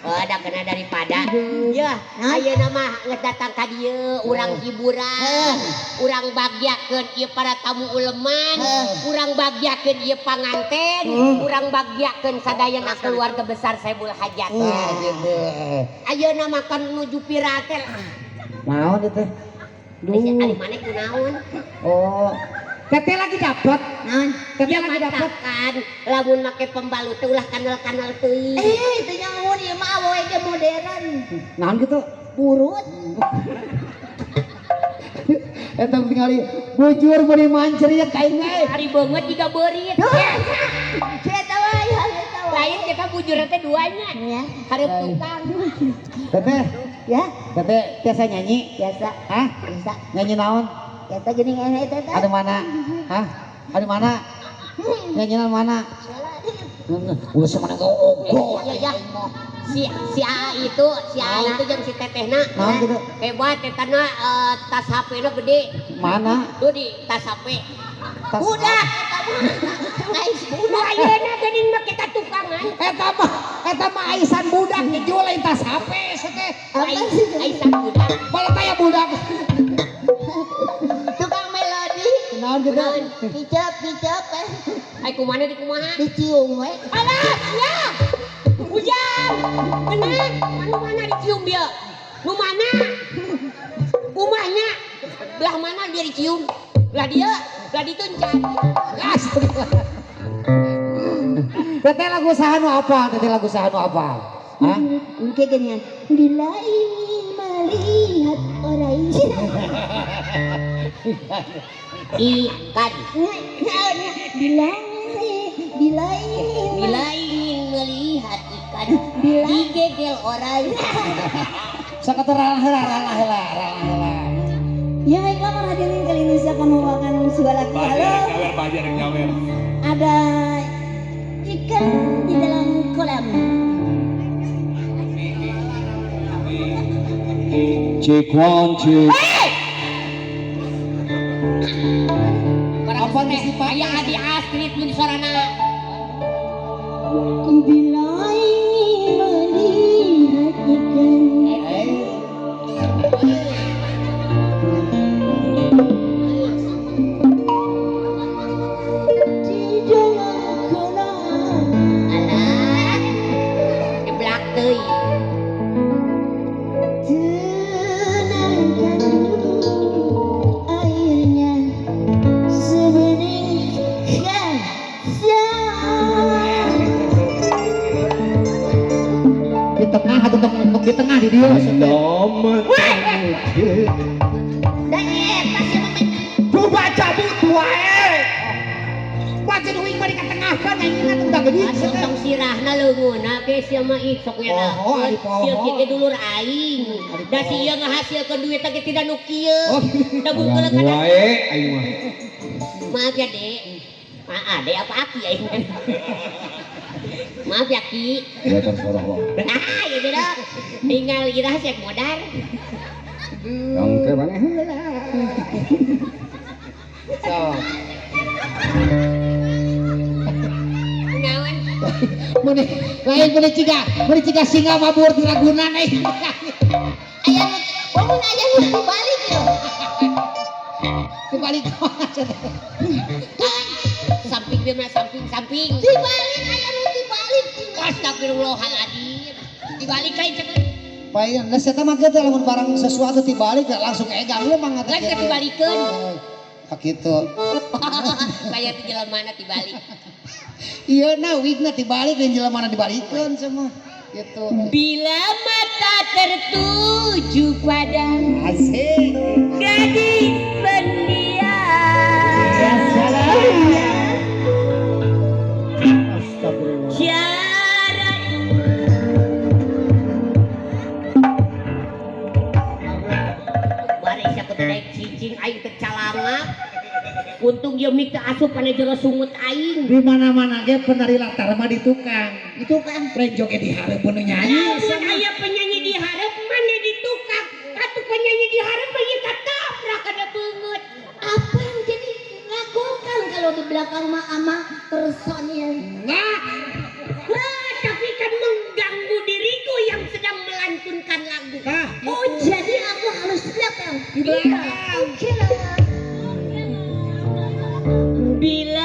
ada kena daripada ya ayo nama ngedatang ka dieu urang hiburan urang bagyakeun ieu para tamu uleman urang bagyakeun ieu panganten urang bagyakeun sadayana keluarga besar Saebul Hajat gitu ayo nama kan nuju piratel naon itu duh ari maneh kunaon oh Teteh lagi dapat, Teteh lagi dapat kan, lamun make pembalut teh ulah kanal-kanal teuing. Itu nyamun ieu mah awewe ge modern. Naon gitu? Burut. Eta tingali bujur beri mancer ya kain we. Hari banget jika beurit. Eta wae, eta wae. Lain kita bujur teh duanya. Ya. Hareup tukang. Teteh, Ya, teteh biasa nyanyi? biasa. Hah? Bisa. Nyanyi naon? Eta geuning enek eta. Ada mana? Hah? Ada mana? Nyanyian mana? Ulah sama nengok. Ya. Si A itu jeung si tetehna. Naon gitu? Hebat tetana tas HP-na gede. Mana? Tuh di tas HP. Tas Budak. Guys, budak ayeuna geuning make ka tukangan. Eta mah aisan budak dijual tas HP teh. Aisan budak. Bala taya budak. Tukang melodi. Naon gitu? Picap Ai kumaha di kumaha? dicium we. Alah, ya. Ujang. Bener, mana dicium dia? Nu mana? Kumahnya. Belah mana dia dicium? Belah dia, belah dituncan. Asli. Teteh lagu saha nu apa? Teteh lagu saha nu apa? Hah? Oke ginian. Bila ingin melihat orang Ikan. Bila ingin Bila ingin melihat ikan digegel orang. Sakatera heula. Ya baiklah para hadirin kali ini saya akan membawakan sebuah lagu. Halo. Ada ikan di dalam kolam. Cek one cek. Apa nih? Aya Adi Astrid mun sorana. Bila ingin melihat ikan di dalam kolam. Alah. Geblak teuing. Tenangkan dulu airnya sebening kaca. Di tengah atau di tengah di dia. Dan eta sih main Coba cabut wae. Baca duing bari ka tengah kan nyanyian udah gede. Asup tong sirahna leungeunna ge sia mah ih sok we lah. Oh, ari poho. Sia kieu ge dulur aing. Da si ieu ngahasilkeun duit teh tidak nu kieu. Da bungkul kana. Wae aing mah. Maaf ya, Dek. Ade apa Aki aing. Maaf ya, Ki. Ya terserah lo. Ya beda. Tinggal irah cek modar. Yang ke mana heula. So, Naon? lain meni ciga singa mabur di Ragunan aya bangun aya nu dibalik yo. kembali Samping dia mah samping. Dibalik aya nu dibalik. Astagfirullahaladzim. Dibalik kain cenah. Payan, da eta mah geus lamun barang sesuatu tibalik langsung egang lu mah Lain ka dibalikeun. Kakitu. Kayak di jelemana dibalik. Iya nah wigna dibalik dan jelemana dibalikeun semua. Gitu. Bila mata tertuju pada Asik. gadis pendiam. Astagfirullah. Syarat bari sia kudu daek cicing aing teh calanga. Untung ieu mik teh asup kana jero sungut aing. Di mana-mana ge penari latar mah di tukang. Itu kan Renjok ge dihareupeun nyanyi. Lamun aya penyanyi di hareup mane di tukang. Atuh penyanyi di hareup mah ieu katabrak kana beungeut. apa yang jadi lakukan kalau di belakang mah ama personil. Nah, tapi kan menggang Bila